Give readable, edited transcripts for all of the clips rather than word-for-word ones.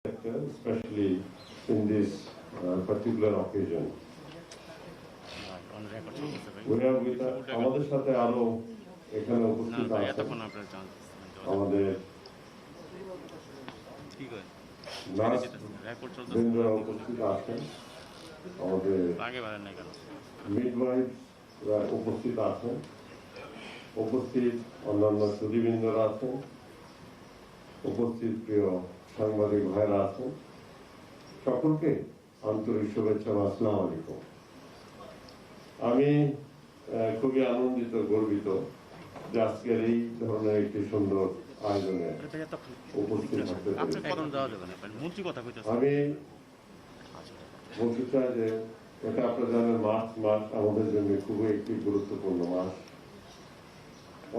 especially in this particular occasion. We have with আমাদের সাথে আরো এখানে উপস্থিত আছেন আমাদের নার্স বৃন্দরা উপস্থিত আছেন, আমাদের মিডওয়াইফরা উপস্থিত আছেন, উপস্থিত অন্যান্য সুধীবৃন্দরা আছেন, উপস্থিত প্রিয় সাংবাদিক ভাইরা আছেন, সকলকে আন্তরিক শুভেচ্ছা। আসসালামু আলাইকুম। আমি খুবই আনন্দিত, গর্বিত যে আজকের এই ধরনের একটি সুন্দর আয়োজনে উপস্থিত থাকতে পেরেছি। আমি বলতে চাই যে এটা আপনারা জানেন, মার্চ মাস আমাদের জন্য খুবই একটি গুরুত্বপূর্ণ মাস।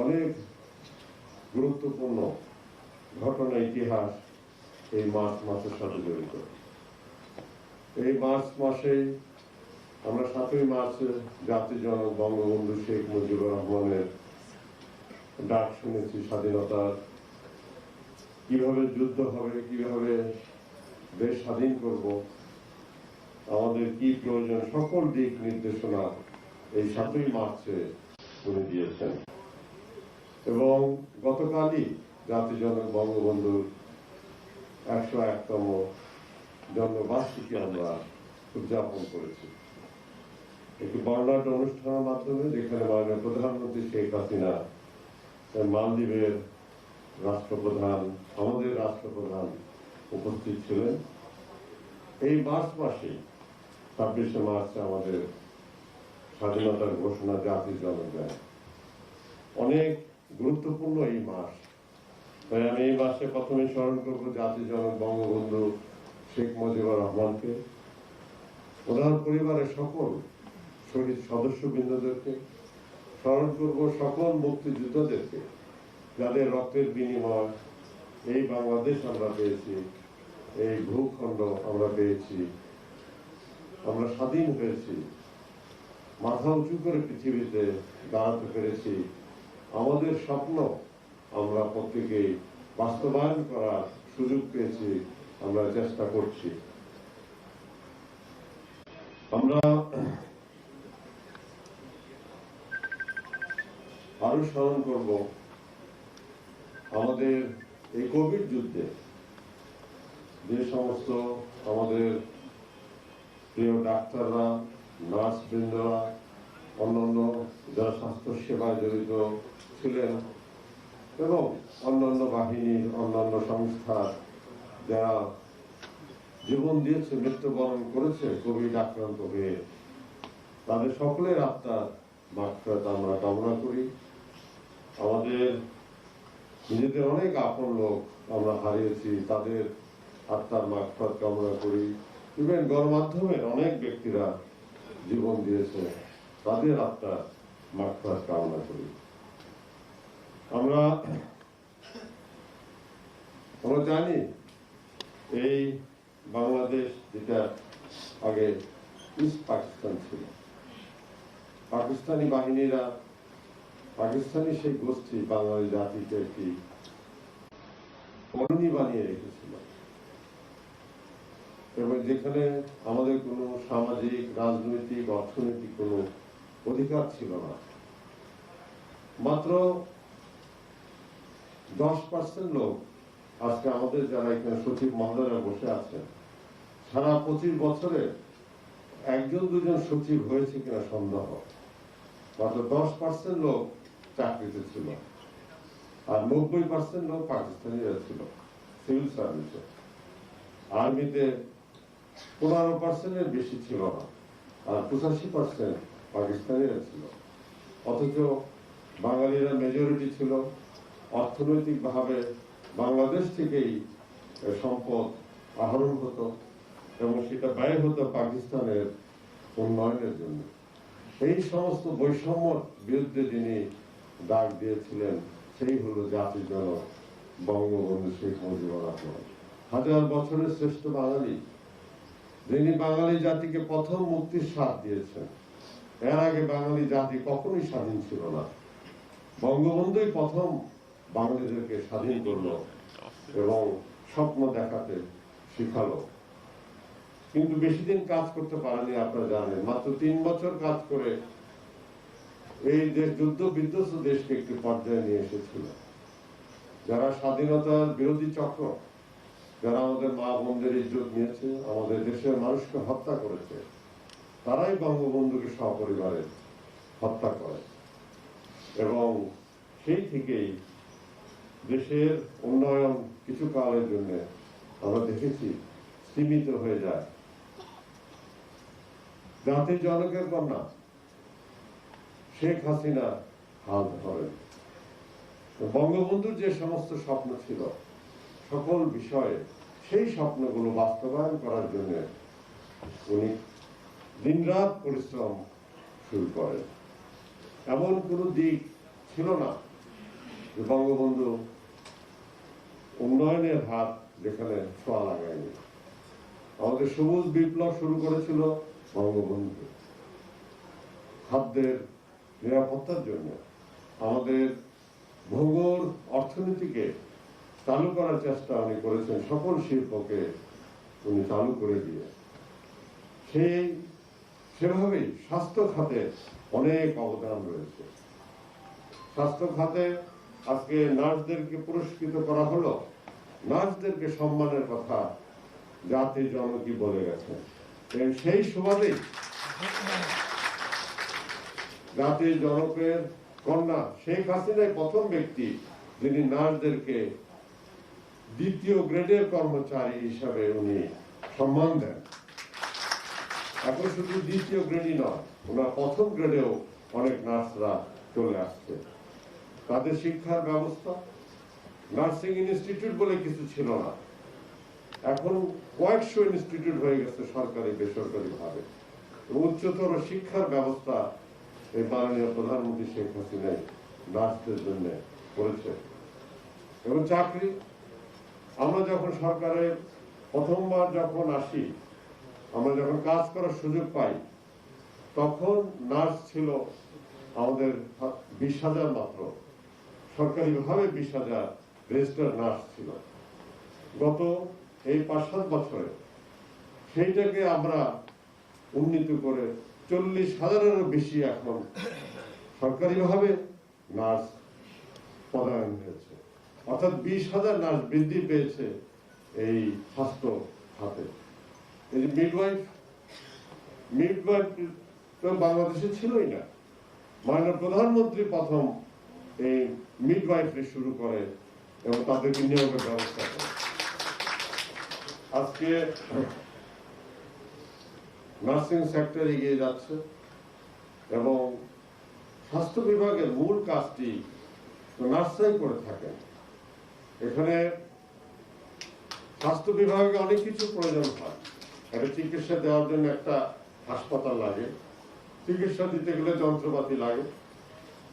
অনেক গুরুত্বপূর্ণ ঘটনা, ইতিহাস এই মার্চ মাসের সাথে জড়িত। এই মার্চ মাসে আমরা 7ই মার্চ জাতির জনক বঙ্গবন্ধু শেখ মুজিবুর রহমানের ডাক শুনেছি, স্বাধীনতার কিভাবে যুদ্ধ হবে, কিভাবে দেশ স্বাধীন করব, আমাদের কি প্রয়োজন, সকল দিক নির্দেশনা এই 7ই মার্চে উনি দিয়েছেন। এবং গতকালই জাতির জনক বঙ্গবন্ধুর 101তম জন্মবার্ষিকী আমরা উদযাপন করেছি একটি বর্ণাঢ্য অনুষ্ঠানের মাধ্যমে, যেখানে মাননীয় প্রধানমন্ত্রী শেখ হাসিনা, মালদ্বীপের রাষ্ট্রপ্রধান, আমাদের রাষ্ট্রপ্রধান উপস্থিত ছিলেন। এই মার্চ মাসে 26শে মার্চে আমাদের স্বাধীনতার ঘোষণা জাতির জনক দেয়। অনেক গুরুত্বপূর্ণ এই মাস, তাই আমি এই মাসে প্রথমে স্মরণ করব জাতির জনক বঙ্গবন্ধু শেখ মুজিবুর রহমানকে, ওনার পরিবারের সকল শহীদ সদস্যবৃন্দদেরকে, স্মরণ করব সকল মুক্তিযোদ্ধাদেরকে, যাদের রক্তের বিনিময় এই বাংলাদেশ আমরা পেয়েছি, এই ভূখণ্ড আমরা পেয়েছি, আমরা স্বাধীন হয়েছি, মাথা উঁচু করে পৃথিবীতে দাঁড়াতে পেরেছি। আমাদের স্বপ্ন আমরা প্রত্যেকে বাস্তবায়ন করার সুযোগ পেয়েছি, আমরা চেষ্টা করছি। আমরা আরো স্মরণ করব আমাদের এই কোভিড যুদ্ধে যে সমস্ত আমাদের প্রিয় ডাক্তাররা, নার্স বৃন্দরা, অন্যান্য যারা স্বাস্থ্য সেবায় জড়িত ছিলেন এবং অন্যান্য বাহিনীর, অন্যান্য সংস্থার যারা জীবন দিয়েছে, মৃত্যুবরণ করেছে কোভিড আক্রান্ত হয়ে, তাদের সকলের আত্মার মাগফিরাত আমরা কামনা করি। আমাদের নিজেদের অনেক আপন লোক আমরা হারিয়েছি, তাদের আত্মার মাগফিরাত কামনা করি। ইভেন গণমাধ্যমের অনেক ব্যক্তিরা জীবন দিয়েছে, তাদের আত্মার মাগফিরাত কামনা করি। আমরা জানি এই বাংলাদেশ, যেটা আগে ইস্ট পাকিস্তান ছিল, পাকিস্তানি বাহিনীরা, পাকিস্তানি সেই গোষ্ঠী বাঙালি জাতিকে একটি কলোনি বানিয়ে রেখেছিল, এবং যেখানে আমাদের কোনো সামাজিক, রাজনৈতিক, অর্থনৈতিক কোনো অধিকার ছিল না। মাত্র 10% লোক, আজকে আমাদের যারা এখানে সচিব মহোদয়রা বসে আছেন, সারা 25 বছরে 1-2 সচিব হয়েছে কিনা সন্দেহ। মাত্র 10% লোক চাকরিতে ছিল, আর 90% লোক পাকিস্তানিরা ছিল সিভিল সার্ভিসে। আর্মিতে 15%-এর বেশি ছিল না, আর 85% পাকিস্তানিরা ছিল। অথচ বাঙালিরা মেজরিটি ছিল। অর্থনৈতিক ভাবে বাংলাদেশ থেকেই সম্পদ আহরণ হতো এবং সেটা ব্যয় হতো পাকিস্তানের উন্নয়নের জন্য। এই সমস্ত বৈষম্যর বিরুদ্ধে যিনি ডাক দিয়েছিলেন, সেই হলো জাতির জনক বঙ্গবন্ধু শেখ মুজিবুর রহমান। 1000 বছরের শ্রেষ্ঠ বাঙালি, যিনি বাঙালি জাতিকে প্রথম মুক্তির স্বাদ দিয়েছেন। এর আগে বাঙালি জাতি কখনোই স্বাধীন ছিল না। বঙ্গবন্ধুই প্রথম বাঙালিদেরকে স্বাধীন করলো এবং স্বপ্ন দেখাতে শিখালো, কিন্তু বেশি দিন কাজ করতে পারেনি। আপনারা জানেন, মাত্র 3 বছর কাজ করে এই দেশ যুদ্ধ বিধ্বস্ত দেশকে একটি পর্যায়ে নিয়ে এসেছিল। যারা স্বাধীনতার বিরোধী চক্র, যারা আমাদের মা বোনদের ইজ্জত নিয়েছে, আমাদের দেশের মানুষকে হত্যা করেছে, তারাই বঙ্গবন্ধুকে সপরিবারে হত্যা করে। এবং সেই থেকেই দেশের উন্নয়ন কিছু কালের জন্য আমরা দেখেছি সীমিত হয়ে যায়। জাতির জনকের কন্যা শেখ হাসিনা হাল ধরেন। বঙ্গবন্ধুর যে সমস্ত স্বপ্ন ছিল, সকল বিষয়ে সেই স্বপ্নগুলো বাস্তবায়ন করার জন্য উনি দিনরাত পরিশ্রম শুরু করেন। এমন কোনো দিক ছিল না যে বঙ্গবন্ধু উন্নয়নের হাত যেখানে ছোঁয়া লাগায়নি। আমাদের সবুজ বিপ্লব শুরু করেছিল বঙ্গবন্ধু, খাদ্যের নিরাপত্তার জন্য। আমাদের ভূগোল অর্থনীতিকে চালু করার চেষ্টা উনি করেছেন, সকল শিল্পকে উনি চালু করে দিয়ে। সেভাবেই স্বাস্থ্য খাতে অনেক অবদান রয়েছে। স্বাস্থ্য খাতে আজকে নার্সদেরকে পুরস্কৃত করা হলো। নার্সদেরকে সম্মানের কথা জাতির জনকই বলে গেছেন। সেই সুবাদেই জাতির জনকের কন্যা শেখ হাসিনাই প্রথম ব্যক্তি যিনি নার্সদেরকে 2য় গ্রেডের কর্মচারী হিসাবে উনি সম্মান দেন। এখন শুধু 2য় গ্রেডই নয়, ওনার 1ম গ্রেডেও অনেক নার্সরা চলে আসছে। তাদের শিক্ষার ব্যবস্থা, নার্সিং ইনস্টিটিউট বলে কিছু ছিল না, এখন কয়েকশো ইনস্টিটিউট হয়ে গেছে সরকারি বেসরকারি ভাবে। উচ্চতর শিক্ষার ব্যবস্থা এই মাননীয় প্রধানমন্ত্রী শেখ হাসিনা নার্সদের জন্য করেছে। এবং চাকরি, আমরা যখন সরকারে প্রথমবার যখন আসি, আমরা যখন কাজ করার সুযোগ পাই, তখন নার্স ছিল আমাদের 20,000 মাত্র, সরকারিভাবে 20,000 রেজিস্টার্ড নার্স ছিল। গত এই 5-7 বছরে সেইটাকে আমরা উন্নীত করে 40,000-এরও বেশি এখন সরকারিভাবে নার্স পদায়ন হয়েছে। অর্থাৎ 20,000 নার্স বৃদ্ধি পেয়েছে এই স্বাস্থ্য খাতে। এই যে মিডওয়াইফ তো বাংলাদেশে ছিলই না। মাননীয় প্রধানমন্ত্রী প্রথম এই মিডওয়াইফে শুরু করে এবং তাদেরকে নিয়োগের ব্যবস্থা করে। আজকে নার্সিং সেক্টর এগিয়ে যাচ্ছে এবং স্বাস্থ্য বিভাগের মূল কাজটি নার্সরাই করে থাকেন। এখানে স্বাস্থ্য বিভাগে অনেক কিছু প্রয়োজন হয়। একটা চিকিৎসা দেওয়ার জন্য একটা হাসপাতাল লাগে, চিকিৎসা দিতে গেলে যন্ত্রপাতি লাগে,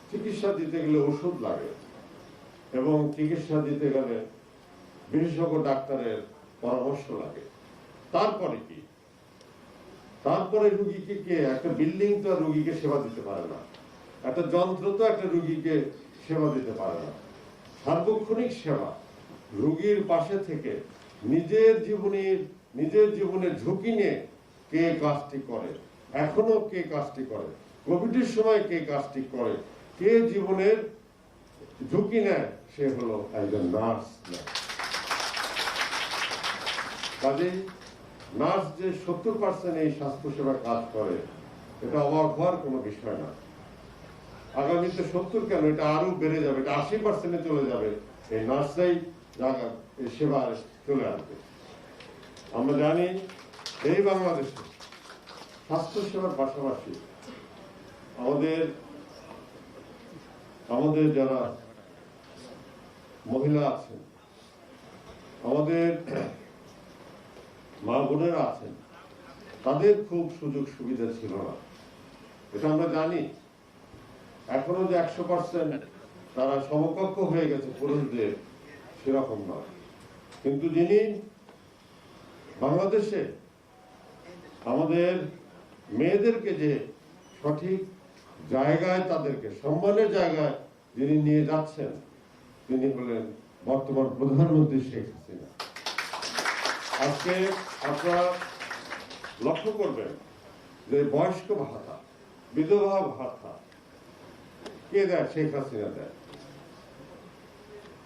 চিকিৎসা দিতে গেলে ওষুধ লাগে, এবং চিকিৎসা দিতে গেলে বিশেষজ্ঞ ডাক্তারের পরামর্শ লাগে। তারপরে কি? তারপরে রুগীকে কে, একটা বিল্ডিং তো আর রুগীকে সেবা দিতে পারে না, একটা যন্ত্র তো একটা রুগীকে সেবা দিতে পারে না। সার্বক্ষণিক সেবা, রুগীর পাশে থেকে নিজের জীবনের ঝুঁকি নিয়ে কে কাজটি করে, এখনো কে কাজটি করে, কোভিডের সময় কে কাজটি করে, কে জীবনের ঝুঁকি নেয়, সে হলো একজন নার্স। কাজেই নার্স যে 70% এই স্বাস্থ্যসেবা কাজ করে, এটা অবাক হওয়ার কোনো বিষয় না। আগামীতে 70 কেন, এটা আরো বেড়ে যাবে, এটা 80% চলে যাবে। এই নার্সরাই এই সেবা চলে আসবে। আমরা জানি এই বাংলাদেশে স্বাস্থ্য সেবার পাশাপাশি আমাদের যারা মহিলা আছেন, আমাদের মা বোনেরা আছেন, তাদের খুব সুযোগ সুবিধা ছিল না, এটা আমরা জানি। এখনো যে 100% তারা সমকক্ষ হয়ে গেছে পুরুষদের, সেরকম নয়। কিন্তু যিনি বাংলাদেশে আমাদের মেয়েদেরকে যে সঠিক জায়গায়, তাদেরকে সম্মানের জায়গায় যিনি নিয়ে যাচ্ছেন, তিনি হলেন বর্তমান প্রধানমন্ত্রী শেখ হাসিনা। আজকে আপনারা লক্ষ্য করবেন যে বয়স্ক ভাতা, বিধবা ভাতা কে দেয়? শেখ হাসিনা দেয়।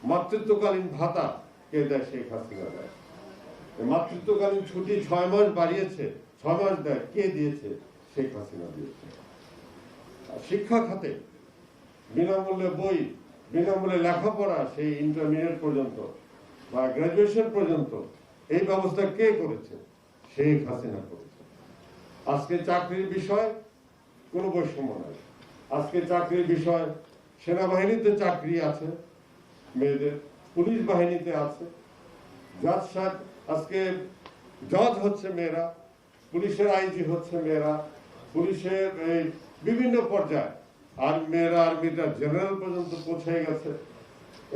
মাতৃত্বকালীন ভাতা কে দেয়? শেখ হাসিনা দেয়। মাতৃত্বকালীন ছুটি 6 মাস বাড়িয়েছে, 6 মাস দেয়, কে দিয়েছে? শেখ হাসিনা দিয়েছে। শিক্ষা খাতে বিনামূল্যে বই, বিনামূল্যে লেখাপড়া, সেই ইন্টারমিডিয়েট পর্যন্ত বা গ্রাজুয়েশন পর্যন্ত এই ব্যবস্থা কে করেছে? শেখ হাসিনা করেছে। আজকে চাকরির বিষয় কোনো বৈষম্য নাই। আজকে চাকরির বিষয় সেনাবাহিনীতে চাকরি আছে মেয়েদের, পুলিশ বাহিনীতে আছে, জাজ সাহেব আজকে জজ হচ্ছে মেয়েরা, পুলিশের আইজি হচ্ছে মেয়েরা, পুলিশের এই বিভিন্ন পর্যায়ে আর মেয়েরা আর্মিটা জেনারেল পর্যন্ত পৌঁছে গেছে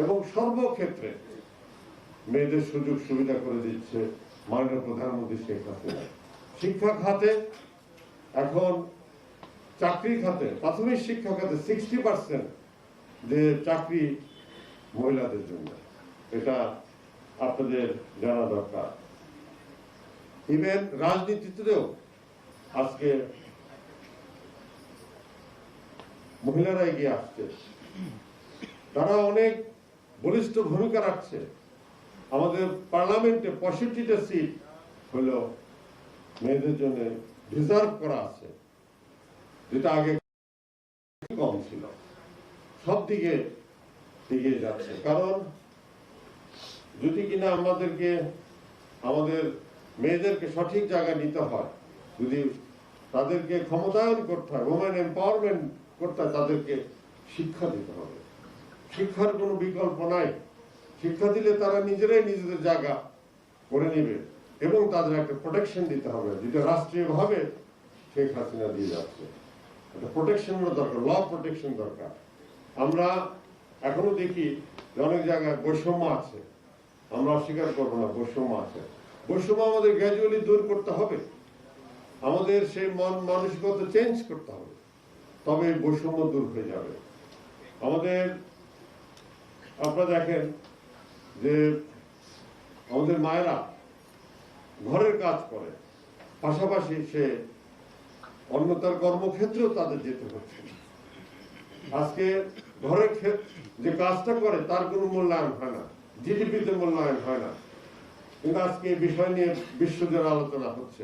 এবং সর্বক্ষেত্রে মেয়েদের সুযোগ সুবিধা করে দিচ্ছে মাননীয় প্রধানমন্ত্রী শেখ হাসিনা। শিক্ষা খাতে এখন, চাকরি খাতে, প্রাথমিক শিক্ষা খাতে 60% যে চাকরি মহিলাদের জন্য, এটা আপনাদের জানা দরকার। ইভেন রাজনীতিতেও আজকে মহিলারা এগিয়ে আসছে, তারা অনেক বলিষ্ঠ ভূমিকা রাখছে। আমাদের পার্লামেন্টে 65টা সিট হলো মেয়েদের জন্য রিজার্ভ করা আছে, যেটা আগে কম ছিল। সব দিকে এগিয়ে যাচ্ছে, কারণ যদি কিনা আমাদেরকে, আমাদের মেয়েদেরকে সঠিক জায়গায় নিতে হয়, যদি তাদেরকে ক্ষমতায়ন করতে হয়, ওমেন এম্পাওয়ারমেন্ট করতে হয়, তাদেরকে শিক্ষা দিতে হবে। শিক্ষার কোনো বিকল্প নাই। শিক্ষা দিলে তারা নিজেরাই নিজেদের জায়গা করে নেবে এবং তাদের একটা প্রোটেকশন দিতে হবে, যেটা রাষ্ট্রীয়ভাবে শেখ হাসিনা দিয়ে যাচ্ছে। একটা প্রোটেকশনের দরকার, ল প্রোটেকশন দরকার। আমরা এখনো দেখি যে অনেক জায়গায় বৈষম্য আছে, আমরা অস্বীকার করবো না, বৈষম্য আছে। বৈষম্য আমাদের গ্র্যাজুয়ালি দূর করতে হবে, আমাদের সেই মানসিকতা চেঞ্জ করতে হবে, তবে এই বৈষম্য দূর হয়ে যাবে। আমাদের, আপনারা দেখেন যে আমাদের মায়েরা ঘরের কাজ করে, পাশাপাশি সে অন্য তার কর্মক্ষেত্রেও তাদের যেতে হচ্ছে। আজকে ঘরের যে কাজটা করে তার কোনো মূল্যায়ন হয় না, জিডিপিতে মূল্যায়ন হয় না। কিন্তু আজকে এই বিষয় নিয়ে বিশ্বজোড় আলোচনা হচ্ছে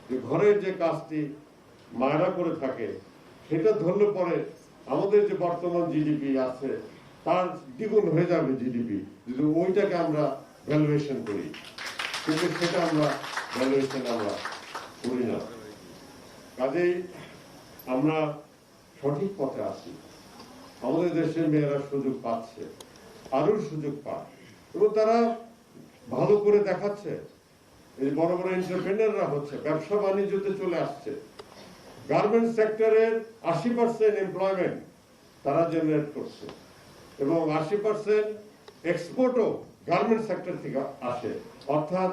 যে ঘরের যে কাজটি মায়েরা করে থাকে সেটা ধরলে পরে আমাদের যে বর্তমান জিডিপি আছে তার দ্বিগুণ হয়ে যাবে জিডিপি, যদি ওইটাকে আমরা ভ্যালুয়েশন করি। কিন্তু সেটা আমরা ভ্যালুয়েশন আমরা করি না। কাজেই আমরা সঠিক পথে আছি। আমাদের দেশের মেয়েরা সুযোগ পাচ্ছে, আরো সুযোগ পায় এবং তারা ভালো করে দেখাচ্ছে। এই বড় বড় এন্টারপ্রেনাররা হচ্ছে, ব্যবসা বাণিজ্যতে চলে আসছে। গার্মেন্টস সেক্টরের 80% এমপ্লয়মেন্ট তারা জেনারেট করছে এবং 80% এক্সপোর্টও গার্মেন্ট সেক্টর থেকে আসে। অর্থাৎ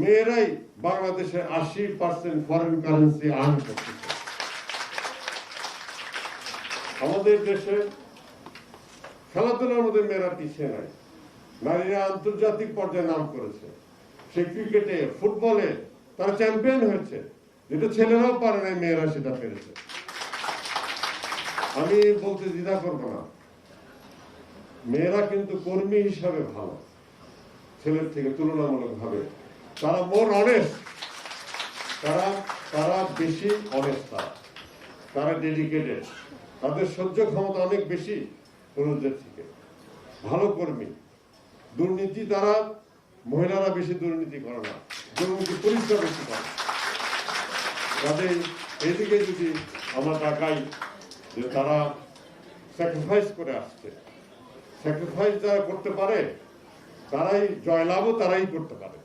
মেয়েরাই বাংলাদেশের 80% ফরেন কারেন্সি আর্ন করতেছে। আমাদের দেশে খেলাধুলার মধ্যে মেয়েরা পিছিয়ে নাই, নারীরা আন্তর্জাতিক পর্যায়ে নাম করেছে। সে ক্রিকেটে, ফুটবলে তারা চ্যাম্পিয়ন হয়েছে, যেটা ছেলেরাও পারে না, মেয়েরা সেটা পেরেছে। আমি বলতে দ্বিধা করব না, মেয়েরা কিন্তু কর্মী হিসাবে ভালো ছেলের থেকে তুলনামূলক ভাবে। তারা মোর অনেস্ট, তারা বেশি অনেস্ট, তারা ডেডিকেটেড, তাদের সহ্য ক্ষমতা অনেক বেশি পুরুষদের থেকে। ভালো কর্মী, দুর্নীতি তারা, মহিলারা বেশি দুর্নীতি করে না, দুর্নীতি পুলিশরা বেশি করে। তাদের এইদিকে যদি আমরা তাকাই যে তারা স্যাক্রিফাইস করে আসছে, স্যাক্রিফাইস যারা করতে পারে তারাই জয়লাভও তারাই করতে পারে।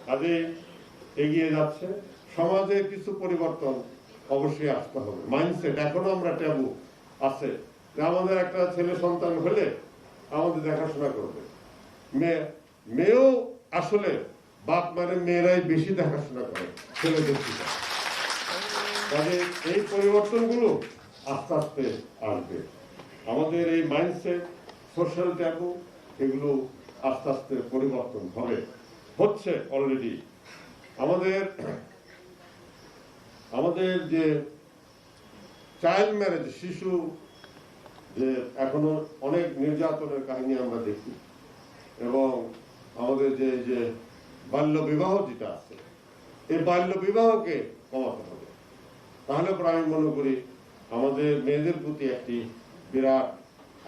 কাজে এগিয়ে যাচ্ছে। সমাজে কিছু পরিবর্তন অবশ্যই আসতে হবে। মাইন্ডসেট এখনো আমরা ট্যাবু আছে যে আমাদের একটা ছেলে সন্তান হলে আমাদের দেখাশোনা করবে। মেয়েও আসলে বাপ মানে মেয়েরাই বেশি দেখাশোনা করে ছেলেদের থেকে। কাজে এই পরিবর্তনগুলো আস্তে আস্তে আসবে। আমাদের এই মাইন্ডসেট, সোশ্যাল ট্যাবু, এগুলো আস্তে আস্তে পরিবর্তন হবে। হচ্ছে অলরেডি। আমাদের আমাদের যে চাইল্ড ম্যারেজ, শিশু যে এখনো অনেক নির্যাতনের কাহিনী আমরা দেখি, এবং আমাদের যে যে বাল্য বিবাহ যেটা আছে, এই বাল্য বিবাহকে কমাতে হবে। তাহলে পরে আমি মনে করি আমাদের মেয়েদের প্রতি একটি বিরাট,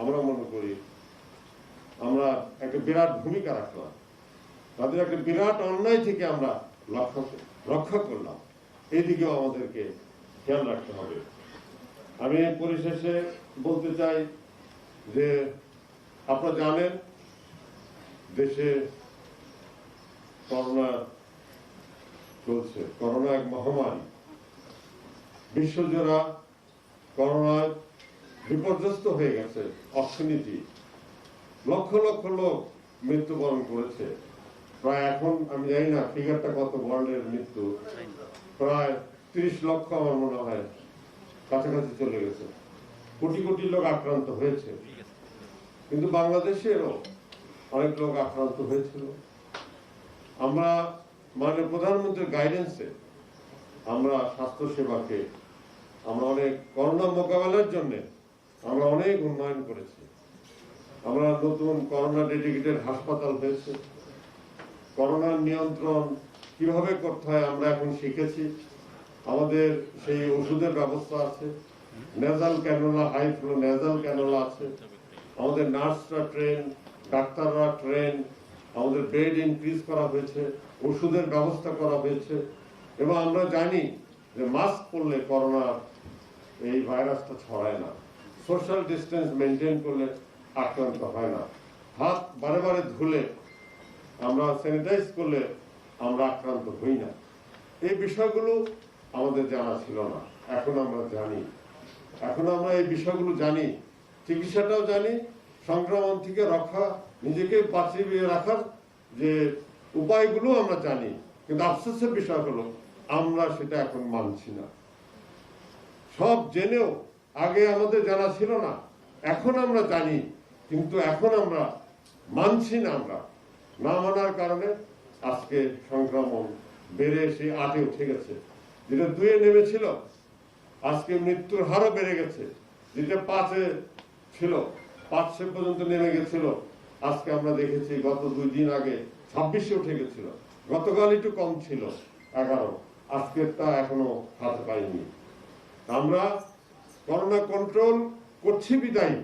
আমরা মনে করি আমরা একটা বিরাট ভূমিকা রাখলাম, তাদের একটা বিরাট অন্যায় থেকে আমরা রক্ষা করলাম। এই দিকেও আমাদেরকে খেয়াল রাখতে হবে। আমি পরিশেষে বলতে চাই যে আপনারা জানেন দেশে করোনা চলছে, করোনা এক মহামারী, বিশ্বজোড়া করোনায় বিপর্যস্ত হয়ে গেছে অর্থনীতি, লক্ষ লক্ষ লোক মৃত্যুবরণ করেছে। প্রায় এখন আমি জানি না ফিগারটা কত, ওয়ার্ল্ডের মৃত্যু প্রায় 30 লক্ষ আমার মনে হয় কাছাকাছি চলে গেছে। কোটি কোটি লোক আক্রান্ত হয়েছে, কিন্তু বাংলাদেশেরও অনেক লোক আক্রান্ত হয়েছিল। আমরা মানে প্রধানমন্ত্রীর গাইডেন্সে আমরা স্বাস্থ্য সেবাকে আমরা অনেক করোনা মোকাবেলার জন্য আমরা অনেক উন্নয়ন করেছি। আমরা নতুন করোনা ডেডিকেটেড হাসপাতাল হয়েছে, করোনার নিয়ন্ত্রণ কিভাবে করতে হয় আমরা এখন শিখেছি। আমাদের সেই ওষুধের ব্যবস্থা আছে, nasal cannula, high flow nasal cannula আছে, আমাদের নার্সরা ট্রেন, ডাক্তাররা ট্রেন, আমাদের বেড ইনক্রিজ করা হয়েছে, ওষুধের ব্যবস্থা করা হয়েছে। এবং আমরা জানি যে মাস্ক পরলে করোনার এই ভাইরাসটা ছড়ায় না, সোশ্যাল ডিস্টেন্স মেনটেন করলে আক্রান্ত হয় না, হাত বারে বারে ধুলে, আমরা স্যানিটাইজ করলে আমরা আক্রান্ত হই না। এই বিষয়গুলো আমাদের জানা ছিল না, এখন আমরা জানি। এখন আমরা এই বিষয়গুলো জানি, চিকিৎসাটাও জানি, সংক্রমণ থেকে রক্ষা, নিজেকে বাঁচিয়ে রাখার যে উপায়গুলো আমরা জানি। কিন্তু আফসোসের বিষয় হলো আমরা সেটা এখন মানছি না। সব জেনেও আগে আমাদের জানা ছিল না, এখন আমরা জানি, কিন্তু এখন আমরা মানছি না। আমরা না মানার কারণে আজকে সংক্রমণ বেড়ে এসে 8-এ উঠে গেছে, যেটা 2-এ নেমেছিল। আজকে মৃত্যুর হারও বেড়ে গেছে, যেটা 5-এ ছিল, 500 পর্যন্ত নেমে গেছিল। আজকে আমরা দেখেছি গত 2 দিন আগে 26-এ উঠে গেছিল, গতকাল একটু কম ছিল 11, আজকে তা এখনো হাতে পাইনি। আমরা করোনা কন্ট্রোল করছি বিদায়ী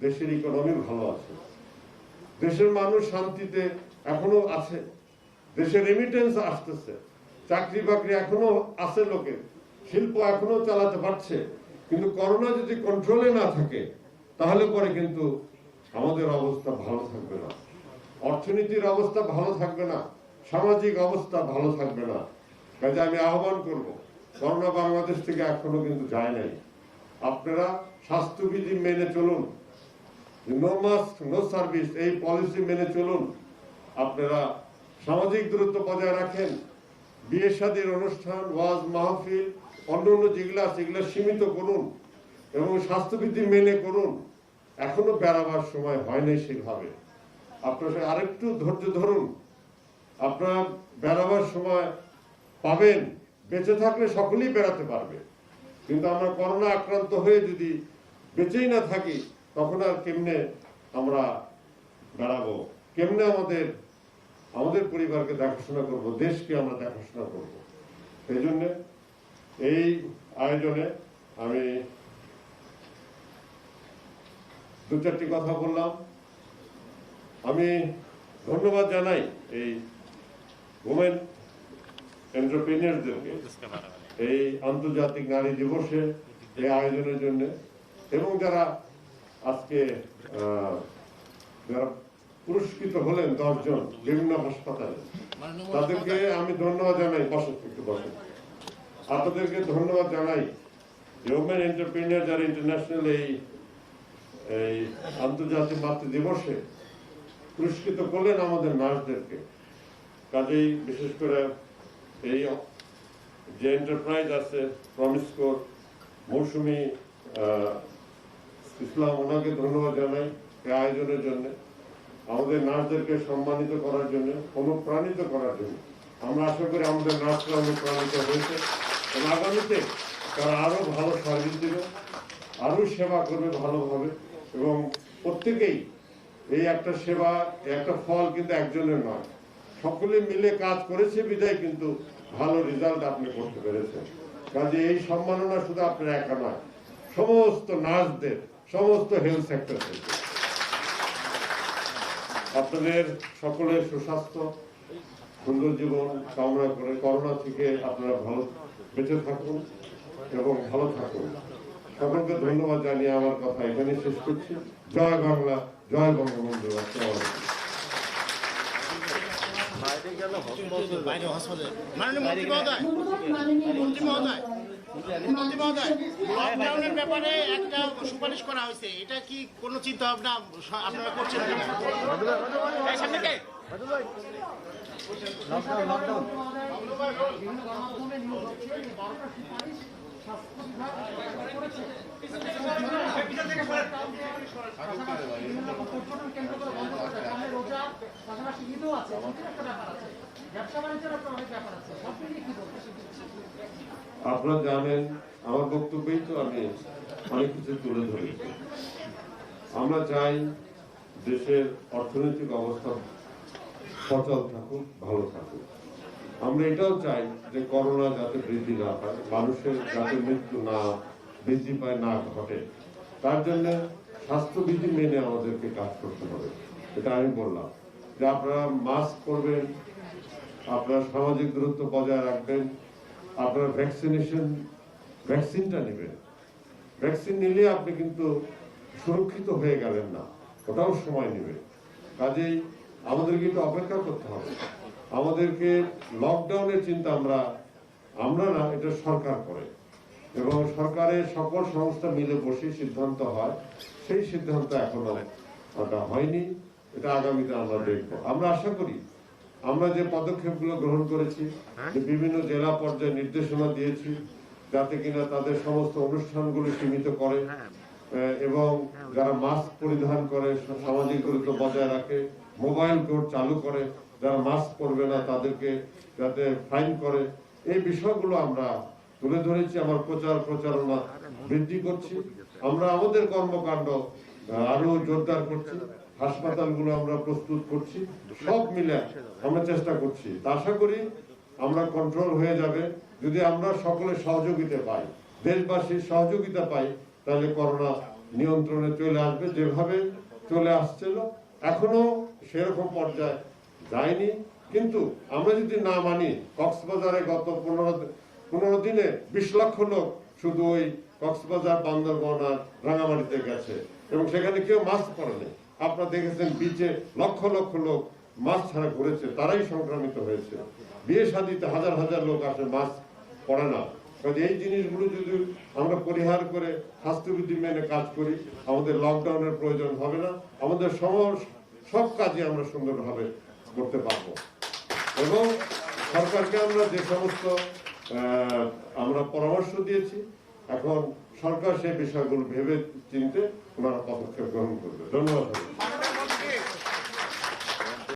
দেশের ইকোনমি ভালো আছে, দেশের মানুষ শান্তিতে এখনো আছে, দেশের রেমিটেন্স আসতেছে, চাকরি বাকরি এখনো আছে লোকের, শিল্প এখনো চালাতে পারছে। কিন্তু করোনা যদি কন্ট্রোলে না থাকে তাহলে পরে কিন্তু আমাদের অবস্থা ভালো থাকবে না, অর্থনীতির অবস্থা ভালো থাকবে না, সামাজিক অবস্থা ভালো থাকবে না। কাজে আমি আহ্বান করব, করোনা বাংলাদেশ থেকে এখনো কিন্তু যায় নাই। আপনারা স্বাস্থ্যবিধি মেনে চলুন, নো মাস্ক নো সার্ভিস এই পলিসি মেনে চলুন। আপনারা সামাজিক দূরত্ব বজায় রাখেন, বিয়ে শাদীর অনুষ্ঠান, ওয়াজ মাহফিল, অন্যান্য যেগুলো আছে এগুলো সীমিত করুন এবং স্বাস্থ্যবিধি মেনে করুন। এখনো বেড়াবার সময় হয় নাই সেভাবে, আপনারা আরেকটু ধৈর্য ধরুন। আপনারা বেড়াবার সময় পাবেন, বেঁচে থাকলে সকলেই বেড়াতে পারবে। কিন্তু আমরা করোনা আক্রান্ত হয়ে যদি বেঁচেই না থাকি তখন আর কেমনে আমরা বেড়াবো, কেমনে আমাদের পরিবারকে দেখাশোনা করব, দেশকে আমরা দেখাশোনা করব। এই জন্য এই আয়োজনে আমি 2-4টি কথা বললাম। আমি ধন্যবাদ জানাই এই ওমেন এন্টারপ্রেনিয়ারদেরকে এই আন্তর্জাতিক নারী দিবসে এই আয়োজনের জন্য, এবং যারা আজকে যারা পুরস্কৃত হলেন 10 জন বিভিন্ন হাসপাতালে, তাদেরকে আমি ধন্যবাদ জানাই। বসেন, আপনাদেরকে ধন্যবাদ জানাই। ওমেন এন্টারপ্রেনিয়ার যারা ইন্টারন্যাশনাল এই আন্তর্জাতিক মাতৃ দিবসে পুরস্কৃত করলেন আমাদের নার্সদেরকে। কাজেই বিশেষ করে এই যে এন্টারপ্রাইজ আছে প্রমিসকোর মৌসুমী ইসলাম, ওনাকে ধন্যবাদ জানাই এই আয়োজনের জন্য। আমাদের নার্সদেরকে সম্মানিত করার জন্য, অনুপ্রাণিত করার জন্য। আমরা আশা করি আমাদের নার্সরা অনুপ্রাণিত হয়েছে এবং আগামীতে তারা আরো ভালো সার্ভিস দেবে, আরো সেবা করবে ভালোভাবে। এবং প্রত্যেকেই এই একটা সেবা, একটা ফল কিন্তু একজনের নয়, সকলে মিলে কাজ করেছে বিধায় কিন্তু ভালো রেজাল্ট আপনি করতে পেরেছেন। কাজে এই সম্মাননা শুধু আপনার একা নয়, সমস্ত নার্সদের, সমস্ত হেলথ সেক্টর থেকে। আপনাদের সকলের সুস্বাস্থ্য, সুন্দর জীবন কামনা করে করোনা থেকে আপনারা ভালো বেঁচে থাকুন এবং ভালো থাকুন। সকলকে ধন্যবাদ জানিয়ে আমার কথা এখানে শেষ করছি। জয় বাংলা, জয় বঙ্গবন্ধু। লকডাউনের ব্যাপারে একটা সুপারিশ করা হয়েছে, এটা কি কোনো চিন্তা ভাবনা আপনারা করছেন? আপনারা জানেন আমার বক্তব্যেই তো আমি অনেক কিছু তুলে ধরেছি। আমরা চাই দেশের অর্থনৈতিক অবস্থা সচল থাকুক, ভালো থাকুক। আমরা এটাও চাই যে করোনা যাতে বৃদ্ধি না পায়, মানুষের যাতে মৃত্যু না বৃদ্ধি পায়, না ঘটে। তার জন্য স্বাস্থ্যবিধি মেনে আমাদেরকে কাজ করতে হবে। এটা আমি বললাম যে আপনারা মাস্ক করবেন, আপনারা সামাজিক দূরত্ব বজায় রাখবেন, আপনারা ভ্যাকসিনটা নেবেন। ভ্যাকসিন নিলে আপনি কিন্তু সুরক্ষিত হয়ে গেলেন না, ওটাও সময় নেবে। কাজেই আমাদেরকে একটু অপেক্ষা করতে হবে। আমাদেরকে লকডাউনের চিন্তা আমরা না, এটা সরকার করে এবং সরকারের সকল সংস্থা মিলে বসে সিদ্ধান্ত হয়। সেই সিদ্ধান্ত এখনো ওটা হয়নি, এটা আগামীতে আমরা দেখব। আমরা আশা করি আমরা যে পদক্ষেপগুলো গ্রহণ করেছি, যে বিভিন্ন জেলা পর্যায়ে নির্দেশনা দিয়েছি যাতে কিনা তাদের সমস্ত অনুষ্ঠানগুলো সীমিত করে এবং যারা মাস্ক পরিধান করে, সামাজিক দূরত্ব বজায় রাখে, মোবাইল কোড চালু করে, যারা মাস্ক পরবে না তাদেরকে যাতে ফাইন করে, এই বিষয়গুলো আমরা তুলে ধরেছি। আমার প্রচারণা বৃদ্ধি করছি। আমরা আমাদের কর্মকাণ্ড আরো জোরদার করছি। হাসপাতালগুলো আমরা প্রস্তুত করছি। সব মিলে আমরা চেষ্টা করছি। আশা করি আমরা কন্ট্রোল হয়ে যাবে যদি আমরা সকলের সহযোগিতা পাই, দেশবাসীর সহযোগিতা পাই, তাহলে করোনা নিয়ন্ত্রণে চলে আসবে। যেভাবে চলে আসছিল এখনো সেরকম পর্যায়ে যায়নি, কিন্তু আমরা যদি না মানি, কক্সবাজারে গত 15 দিনে 20 লক্ষ লোক শুধু ওই কক্সবাজার, বান্দরবান আর রাঙামাটিতে গেছে এবং সেখানে কেউ মাস্ক পরেনি। আপনারা দেখেছেন বিচে লক্ষ লক্ষ লোক মাস্ক ছাড়া ঘুরেছে, তারাই সংক্রমিত হয়েছে। বিয়ে শাদীতে হাজার হাজার লোক আসে, মাস্ক পড়ে না। কাজে এই জিনিসগুলো যদি আমরা পরিহার করে স্বাস্থ্যবিধি মেনে কাজ করি, আমাদের লকডাউনের প্রয়োজন হবে না। আমাদের সব কাজে আমরা সুন্দরভাবে করতে পারবো। এবং সরকারকে আমরা যে সমস্ত আমরা পরামর্শ দিয়েছি, এখন সরকার সেই বিষয়গুলো ভেবে চিনতে ওনারা পদক্ষেপ গ্রহণ করবে। ধন্যবাদ।